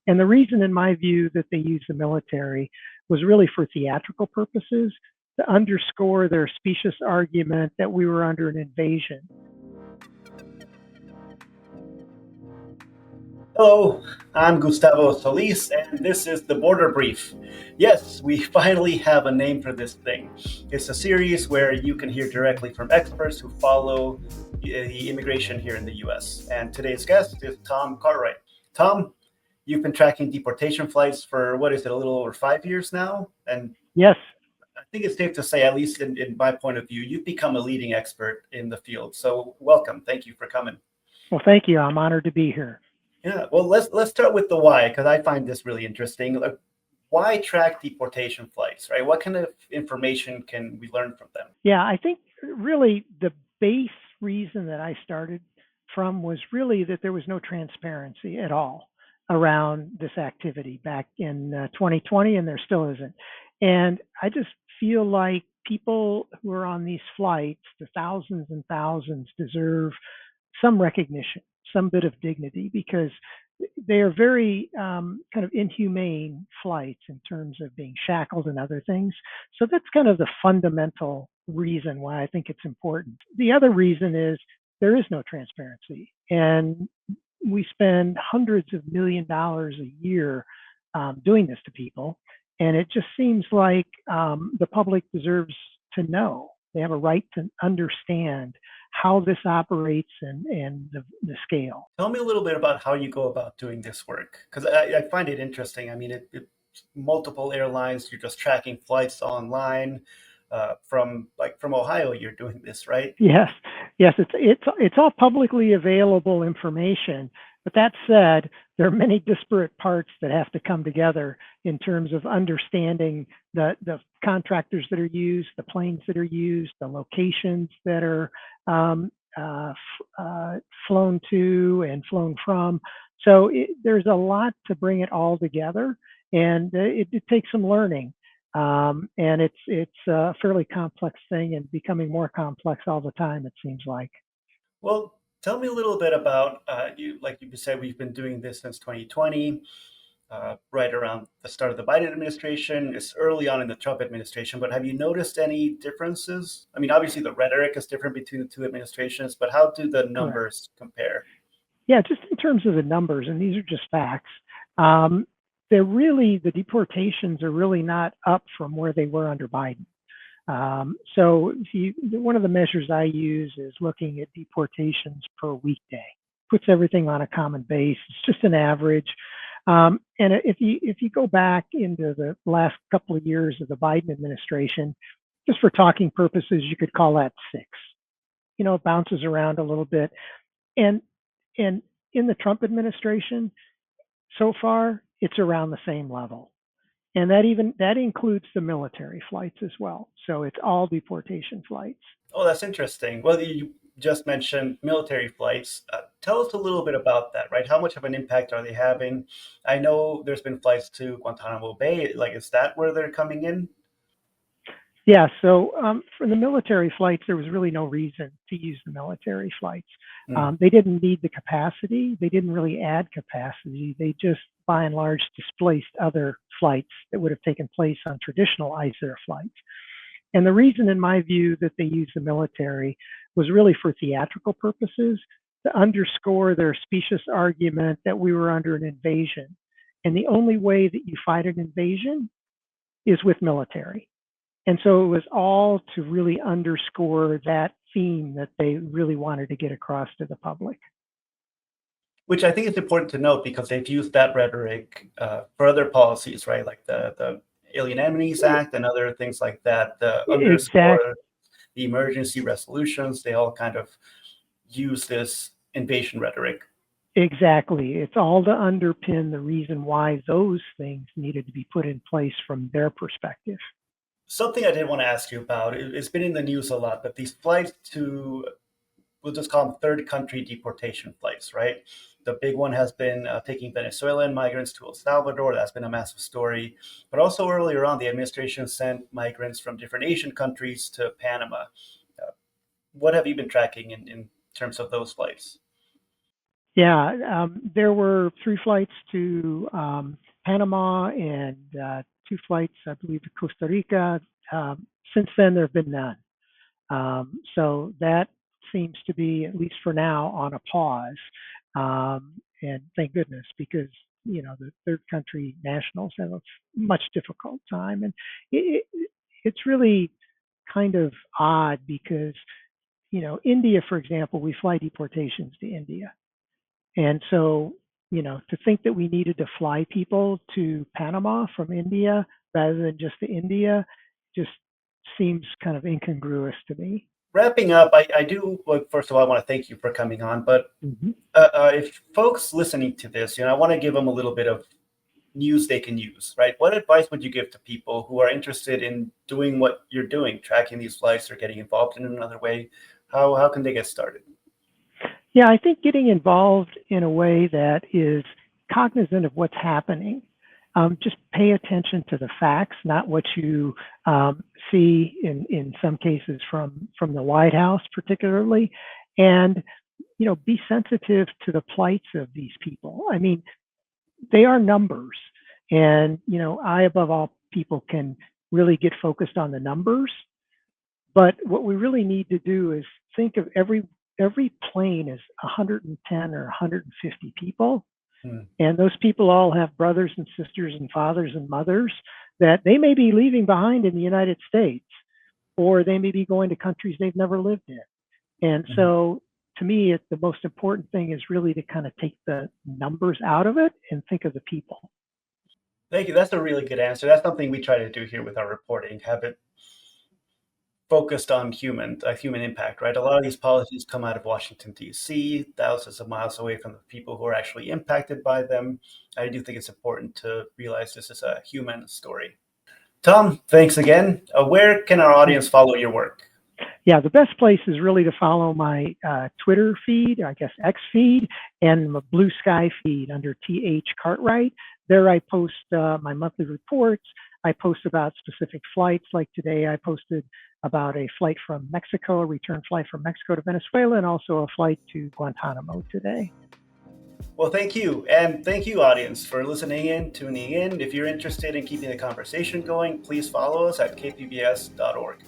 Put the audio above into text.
And the reason, in my view, that they used the military was really for theatrical purposes to underscore their specious argument that we were under an invasion. Hello, I'm Gustavo Solis, and this is the Border Brief. Yes, we finally have a name for this thing. It's a series where you can hear directly from experts who follow the immigration here in the US. And today's guest is Tom Cartwright. Tom, you've been tracking deportation flights for, what is it, a little over 5 years now? And Yes. I think it's safe to say, at least in my point of view, you've become a leading expert in the field. So welcome. Thank you for coming. Well, thank you. I'm honored to be here. Yeah, well, let's start with the why, because I find this really interesting. Like, why track deportation flights, right? What kind of information can we learn from them? Yeah, I think really the base reason that I started from was really that there was no transparency at all around this activity back in 2020, and there still isn't. And I just feel like people who are on these flights, the thousands and thousands, deserve some recognition, some bit of dignity, because they are very kind of inhumane flights in terms of being shackled and other things. So that's kind of the fundamental reason why I think it's important. The other reason is there is no transparency, and we spend hundreds of $millions a year doing this to people, and it just seems like the public deserves to know. They have a right to understand how this operates and the scale. Tell me a little bit about how you go about doing this work, because I find it interesting. I mean, it's multiple airlines. You're just tracking flights online from Ohio. You're doing this, right? Yes, it's all publicly available information. But that said, there are many disparate parts that have to come together in terms of understanding the contractors that are used, the planes that are used, the locations that are flown to and flown from. So there's a lot to bring it all together, and it takes some learning. And it's a fairly complex thing, and becoming more complex all the time, it seems like. Well, tell me a little bit about you. Like you said, we've been doing this since 2020, right around the start of the Biden administration. It's early on in the Trump administration, but have you noticed any differences? I mean, obviously the rhetoric is different between the two administrations, but how do the numbers compare? Yeah, just in terms of the numbers, and these are just facts. The deportations are really not up from where they were under Biden. So one of the measures I use is looking at deportations per weekday. Puts everything on a common base. It's just an average. And if you go back into the last couple of years of the Biden administration, just for talking purposes, you could call that 6. It bounces around a little bit. And in the Trump administration, so far, it's around the same level. And that includes the military flights as well. So it's all deportation flights. Oh, that's interesting. Well, you just mentioned military flights. Tell us a little bit about that, right? How much of an impact are they having? I know there's been flights to Guantanamo Bay. Like, is that where they're coming in? Yeah, so for the military flights, there was really no reason to use the military flights. They didn't need the capacity. They didn't really add capacity. They just, by and large, displaced other flights that would have taken place on traditional ICE air flights. And the reason, in my view, that they used the military was really for theatrical purposes to underscore their specious argument that we were under an invasion. And the only way that you fight an invasion is with military. And so it was all to really underscore that theme that they really wanted to get across to the public. Which I think is important to note, because they've used that rhetoric for other policies, right? Like the Alien Enemies Act and other things like that. The underscore the emergency resolutions, they all kind of use this invasion rhetoric. Exactly. It's all to underpin the reason why those things needed to be put in place from their perspective. Something I did want to ask you about, it's been in the news a lot, but these flights to, we'll just call them third country deportation flights, right? The big one has been taking Venezuelan migrants to El Salvador. That's been a massive story. But also earlier on, the administration sent migrants from different Asian countries to Panama. What have you been tracking in terms of those flights? Yeah, there were three flights to Panama and two flights, I believe, to Costa Rica. Since then, there have been none. So that seems to be, at least for now, on a pause. And thank goodness, because the third country nationals have a much difficult time, and it's really kind of odd because India, for example, we fly deportations to India, and so to think that we needed to fly people to Panama from India rather than just to India just seems kind of incongruous to me. Wrapping up, I do, well, first of all, I want to thank you for coming on. But Mm-hmm. if folks listening to this, I want to give them a little bit of news they can use, right? What advice would you give to people who are interested in doing what you're doing, tracking these flights or getting involved in another way? How can they get started? Yeah, I think getting involved in a way that is cognizant of what's happening. Just pay attention to the facts, not what you see in some cases from the White House, particularly, and be sensitive to the plights of these people. I mean, they are numbers, and I, above all people, can really get focused on the numbers. But what we really need to do is think of every plane as 110 or 150 people. Hmm. And those people all have brothers and sisters and fathers and mothers that they may be leaving behind in the United States, or they may be going to countries they've never lived in. And Mhm. so to me, the most important thing is really to kind of take the numbers out of it and think of the people. Thank you. That's a really good answer. That's something we try to do here with our reporting, have it focused on human impact, right? A lot of these policies come out of Washington, D.C., thousands of miles away from the people who are actually impacted by them. I do think it's important to realize this is a human story. Tom, thanks again. Where can our audience follow your work? Yeah, the best place is really to follow my Twitter feed, I guess X feed, and my Blue Sky feed under TH Cartwright. There I post my monthly reports. I post about specific flights. Like today, I posted about a flight from Mexico, a return flight from Mexico to Venezuela, and also a flight to Guantanamo today. Well, thank you. And thank you, audience, for listening in, tuning in. If you're interested in keeping the conversation going, please follow us at kpbs.org.